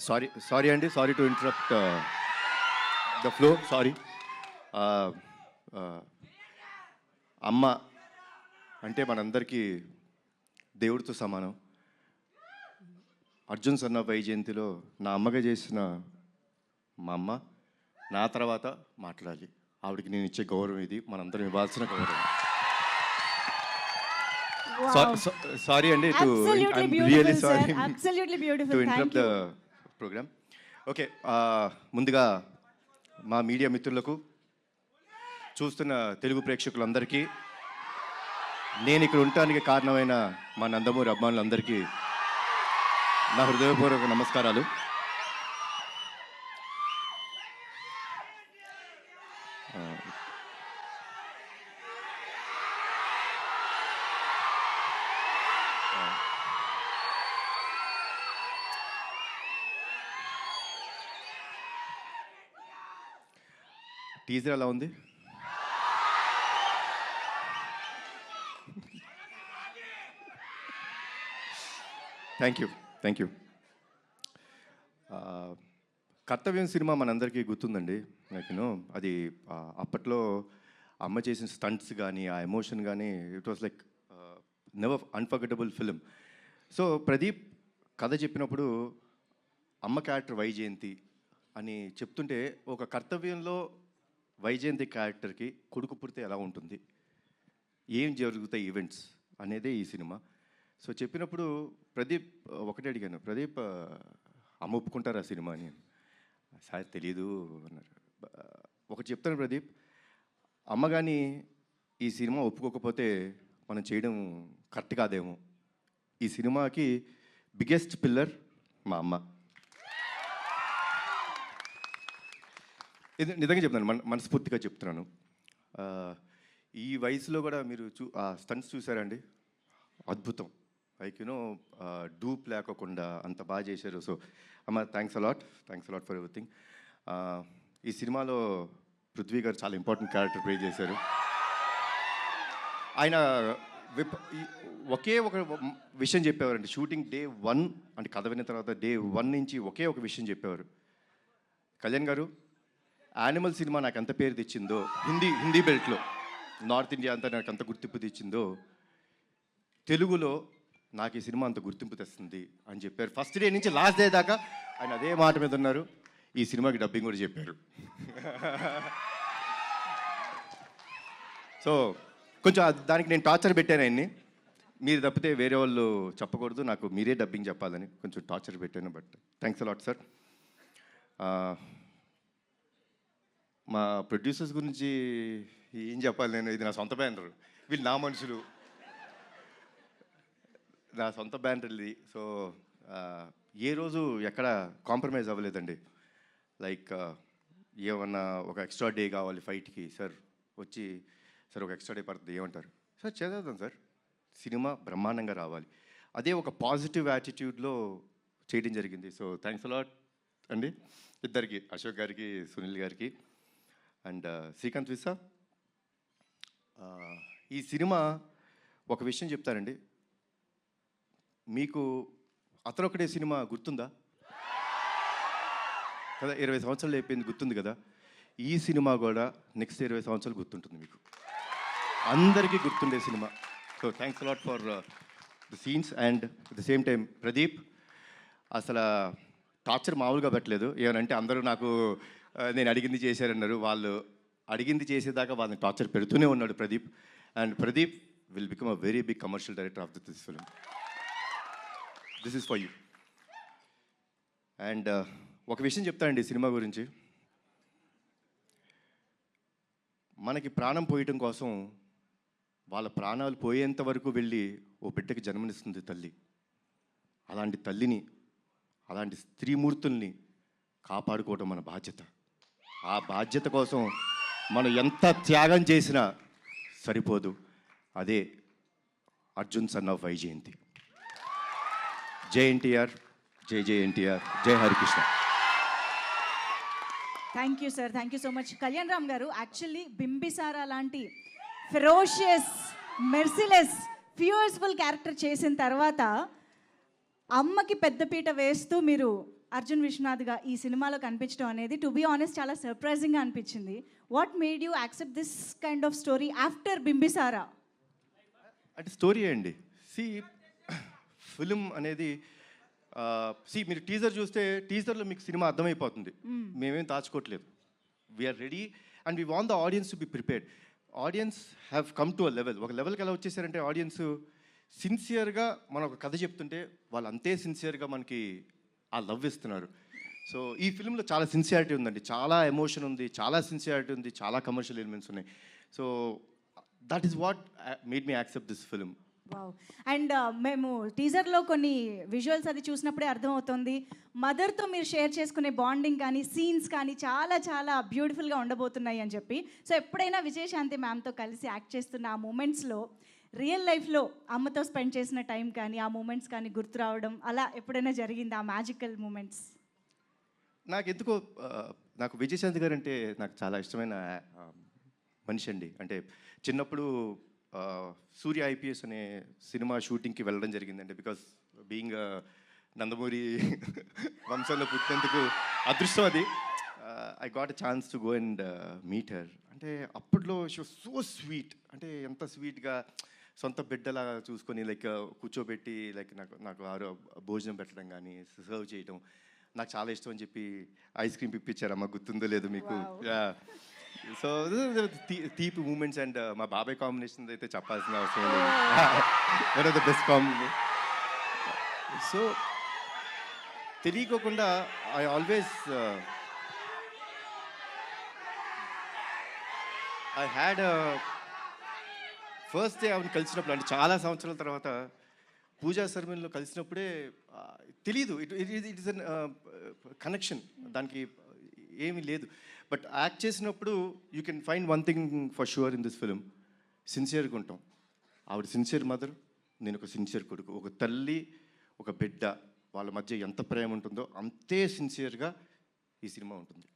Sorry అండి. Sorry to interrupt the flow. Sorry. అమ్మ అంటే మనందరికీ దేవుడితో సమానం. అర్జున్ సన్న వైజయంతిలో నా అమ్మగా చేసిన మా అమ్మ నా తర్వాత మాట్లాడాలి. ఆవిడకి నేను ఇచ్చే గౌరవం ఇది, మనందరం ఇవ్వాల్సిన గౌరవం. సారీ అండి, really sorry to interrupt the programme. Okay, ముందుగా మా మీడియా మిత్రులకు, చూస్తున్న తెలుగు ప్రేక్షకులందరికీ, నేను ఇక్కడ ఉండటానికి కారణమైన మా నందమూరి అభిమానులందరికీ నా హృదయపూర్వక నమస్కారాలు. టీజర్ ఎలా ఉంది? Thank you. కర్తవ్యం సినిమా మనందరికీ గుర్తుందండి. లైక్ అది అప్పట్లో అమ్మ చేసిన స్టంట్స్ కానీ, ఆ ఎమోషన్ కానీ, it was like never unforgettable film. So Pradeep కథ చెప్పినప్పుడు అమ్మ క్యారెక్టర్ వైజయంతి అని చెప్తుంటే, ఒక కర్తవ్యంలో వైజయంతి క్యారెక్టర్కి కొడుకు పుడితే ఎలా ఉంటుంది, ఏం జరుగుతాయి ఈవెంట్స్ అనేదే ఈ సినిమా. సో చెప్పినప్పుడు ప్రదీప్ ఒకటే అడిగాను, ప్రదీప్ అమ్మ ఒప్పుకుంటారు ఆ సినిమా అని. సార్ తెలీదు అన్నారు. ఒకటి చెప్తాను ప్రదీప్, అమ్మ కానీ ఈ సినిమా ఒప్పుకోకపోతే మనం చేయడం కరెక్ట్ కాదేమో. ఈ సినిమాకి బిగ్గెస్ట్ పిల్లర్ మా అమ్మ. ఇది నిజంగా చెప్తున్నాను, మనస్ఫూర్తిగా చెప్తున్నాను. ఈ వయసులో కూడా మీరు ఆ స్టంట్స్ చూసారండి, అద్భుతం. లైక్ డూప్ లేకోకుండా అంత బాగా చేశారు. సో అమ్మ, థ్యాంక్స్ అలాట్ ఫర్ ఎవ్రీథింగ్. ఈ సినిమాలో పృథ్వీ గారు చాలా ఇంపార్టెంట్ క్యారెక్టర్ ప్లే చేశారు. ఆయన ఒకే ఒక విషయం చెప్పేవారండి. షూటింగ్ డే 1 అంటే కథ విన్న తర్వాత డే 1 నుంచి ఒకే ఒక విషయం చెప్పేవారు, కళ్యాణ్ గారు, యానిమల్ సినిమా నాకు ఎంత పేరు తెచ్చిందో, హిందీ బెల్ట్లో నార్త్ ఇండియా అంతా నాకు అంత గుర్తింపు తెచ్చిందో, తెలుగులో నాకు ఈ సినిమా అంత గుర్తింపు తెస్తుంది అని చెప్పారు. ఫస్ట్ డే నుంచి లాస్ట్ డే దాకా ఆయన అదే మాట మీద ఉన్నారు. ఈ సినిమాకి డబ్బింగ్ కూడా చెప్పారు. సో కొంచెం దానికి నేను టార్చర్ పెట్టాను ఆయన్ని. మీరు తప్పితే వేరే వాళ్ళు చెప్పకూడదు, నాకు మీరే డబ్బింగ్ చెప్పాలని కొంచెం టార్చర్ పెట్టాను. But thanks a lot sir. మా ప్రొడ్యూసర్స్ గురించి ఏం చెప్పాలి నేను, ఇది నా సొంత బ్యానర్, వీళ్ళు నా మనుషులు, నా సొంత బ్యానర్ ఇది. సో ఏ రోజు ఎక్కడ కాంప్రమైజ్ అవ్వలేదండి. లైక్ ఏమన్నా ఒక ఎక్స్ట్రా డే కావాలి ఫైట్కి, సార్ వచ్చి సార్ ఒక ఎక్స్ట్రా డే పడుతుంది ఏమంటారు, సార్ చేద్దాం సార్, సినిమా బ్రహ్మాండంగా రావాలి. అదే ఒక పాజిటివ్ యాటిట్యూడ్లో చేయడం జరిగింది. సో థ్యాంక్స్ అలాట్ అండి ఇద్దరికి, అశోక్ గారికి, సునీల్ గారికి అండ్ శ్రీకాంత్ విసా. ఈ సినిమా ఒక విషయం చెప్తానండి, మీకు అతనొకడే సినిమా గుర్తుందా కదా, 20 సంవత్సరాలు అయిపోయింది, గుర్తుంది కదా. ఈ సినిమా కూడా నెక్స్ట్ 20 సంవత్సరాలు గుర్తుంటుంది మీకు, అందరికీ గుర్తుండే cinema. So thanks a lot for the scenes. And at the same time Pradeep అసలు టార్చర్ మామూలుగా పెట్టలేదు. ఏమనంటే అందరూ నాకు నేను అడిగింది చేశారన్నారు, వాళ్ళు అడిగింది చేసేదాకా వాళ్ళని టార్చర్ పెడుతూనే ఉన్నాడు Pradeep. And Pradeep will become a very big commercial director of this film. This is for you. And ఒక విషయం చెప్తానండి సినిమా గురించి, మనకి ప్రాణం పోయటం కోసం వాళ్ళ ప్రాణాలు పోయేంత వరకు వెళ్ళి ఓ బిడ్డకి జన్మనిస్తుంది తల్లి. అలాంటి తల్లిని, అలాంటి స్త్రీమూర్తుల్ని కాపాడుకోవడం మన బాధ్యత. ఆ బాధ్యత కోసం మనం ఎంత త్యాగం చేసినా సరిపోదు. అదే అర్జున్ సన్ ఆఫ్ వైజయంతి. జై ఎన్టీఆర్, జై ఎన్టీఆర్, జై Harikrishna. Thank you sir, thank you so much. Kalyan Ram గారు, యాక్చువల్లీ బింబిసారా లాంటి ఫెరోషియస్, మెర్సిలెస్, ఫ్యూయర్స్ఫుల్ క్యారెక్టర్ చేసిన తర్వాత అమ్మకి పెద్దపీట వేస్తూ మీరు అర్జున్ విశ్వనాథ్గా ఈ సినిమాలో కనిపించడం అనేది టు బీ ఆనెస్ట్ చాలా సర్ప్రైజింగ్గా అనిపించింది. What made you accept this kind of story after Bimbisara? అంటే స్టోరీ అండి. ఫిలిం అనేది మీరు టీజర్ చూస్తే టీజర్లో మీకు సినిమా అర్థమైపోతుంది. మేమేం దాచుకోవట్లేదు. We're ready and we want the audience to be prepared. Audience have come to a level. ఒక లెవెల్కి ఎలా వచ్చేసారంటే ఆడియన్స్ సిన్సియర్గా మనం ఒక కథ చెప్తుంటే వాళ్ళు అంతే సిన్సియర్గా మనకి ఆ లవ్ ఇస్తున్నారు. సో ఈ ఫిల్మ్లో చాలా సిన్సియారిటీ ఉందండి, చాలా ఎమోషన్ ఉంది, చాలా సిన్సియారిటీ ఉంది, చాలా కమర్షియల్ ఎలిమెంట్స్ ఉన్నాయి. So that is what made me accept this film. Wow. And మేము టీజర్లో కొన్ని విజువల్స్ అది చూసినప్పుడే అర్థమవుతుంది మదర్తో మీరు షేర్ చేసుకునే బాండింగ్ కానీ సీన్స్ కానీ చాలా చాలా బ్యూటిఫుల్గా ఉండబోతున్నాయి అని చెప్పి. సో ఎప్పుడైనా విజయశాంతి మ్యామ్తో కలిసి యాక్ట్ చేస్తున్న ఆ మూమెంట్స్లో రియల్ లైఫ్లో అమ్మతో స్పెండ్ చేసిన టైం కానీ ఆ మూమెంట్స్ కానీ గుర్తు రావడం అలా ఎప్పుడైనా జరిగింది ఆ మ్యాజికల్ మూమెంట్స్? నాకు ఎందుకో నాకు విజయశాంతి గారు అంటే నాకు చాలా ఇష్టమైన మనిషి అండి. అంటే చిన్నప్పుడు సూర్య ఐపీఎస్ అనే సినిమా షూటింగ్కి వెళ్ళడం జరిగిందండి. బికాస్ బీయింగ్ నందమూరి వంశంలో పుట్టినందుకు అదృష్టం అది. I got a chance to go and meet her. అంటే అప్పట్లో షీ వాస్ సో స్వీట్. అంటే ఎంత స్వీట్గా సొంత బిడ్డలా చూసుకొని లైక్ కూర్చోబెట్టి లైక్ నాకు భోజనం పెట్టడం కానీ సర్వ్ చేయడం నాకు చాలా ఇష్టం అని చెప్పి ఐస్ క్రీమ్ పిప్పించారమ్మా, గుర్తుందో లేదు మీకు? సో తీపి మూమెంట్స్ అండ్ మా బాబాయ్ కాంబినేషన్ అయితే చెప్పాల్సిన అవసరం లేదు. One of the best combination. So తెలియకోకుండా I always I had first day ఆవిడ కలిసినప్పుడు అంటే చాలా సంవత్సరాల తర్వాత పూజా సెరమనీలో కలిసినప్పుడే తెలీదు ఇట్ ఇస్ అన్ కనెక్షన్, దానికి ఏమీ లేదు. బట్ యాక్ట్ చేసినప్పుడు you can find one thing for sure in this film, సిన్సియర్గా ఉంటాం. ఆవిడ సిన్సియర్ మదర్, నేను ఒక సిన్సియర్ కొడుకు. ఒక తల్లి ఒక బిడ్డ వాళ్ళ మధ్య ఎంత ప్రేమ ఉంటుందో అంతే సిన్సియర్గా ఈ సినిమా ఉంటుంది.